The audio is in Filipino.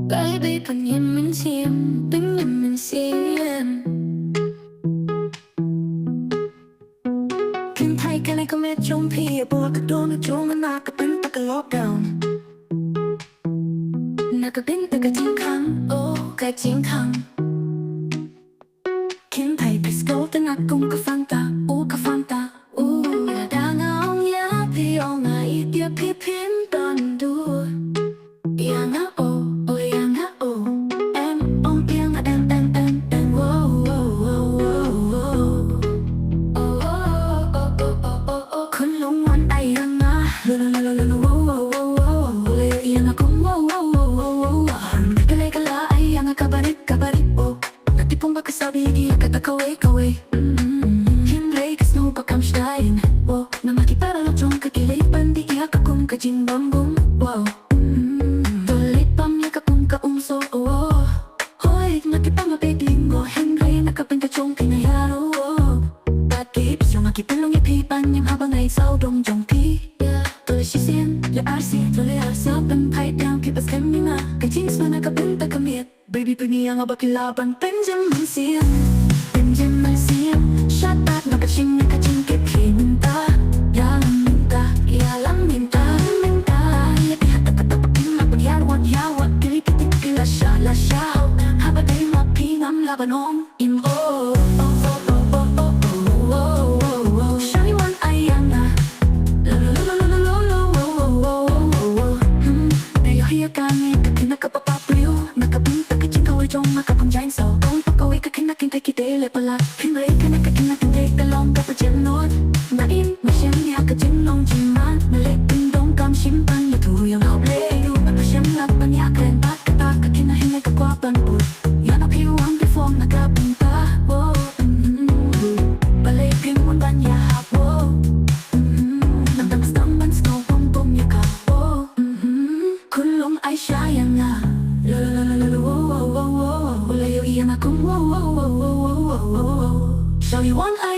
Baby pynjem mynsiem pynjem mynsiem Kinh thay cái này có mẹ trông thì bùa cái đô nó trông nó cái bên ta cái lockdown nó cái bên ta cái chiến thắng oh cái chiến thắng Kinh thay cái scope ta nó cũng cái fan ta đã ngóng nhá thì oh-woah tiếp phía phiến toàn đua iang oh iang oh em ông iang em wow Khunlung one iang lo-lo-lo-lo-lo-lo-lo-lo-woah-woah-woah iang cũng wow cái này cái lá iang kaba oh natipong ba kasabi di kata kaway Pynleit snow pa kam stein wow na makipara lo jong ka kilipan di iya ka kum ka jingbang wow so oh hoy nakipama baby mo Henry nakapenta chong pinayaro bad tips yung makipinlong ipipan yung habang ay sao dong jong pi tôi chỉ xiên le arsi tôi le arsi open pipe down keep us coming na cái jeans mà nakapenta kamiet baby pyniasoh bakilaban pynjem mynsiem shot back nakaching kip mynta ialang mynta La shao, haba day ma ngam labanom im Shawty one iang lo-lo-lo-lo-lo-lo-lo-lo-woah-woah Nayo hiya kami kakin nakapapapriyo nakabinta ka jingkaway jong makapang so kung pakaway kakin nakin tay kitele pala Pynleit ka na kakin nakin tay talong kapajenod Nain mynsiem niya ka jinglong jingman Malik pindong kam simpan na tuyang hauble Mynsiem laban niya kren bat kinahinay ka kwapan po Yan ang piwang before nakapunta Balipin mo ba niya hapo Nagdamas naman snow bum niya ka Khunlung ay siya yan nga lo-lo-lo-lo-lo-lo-woah-woah-woah Wala yung iyan akong oh-woah-woah-woah-woah Shawty one ay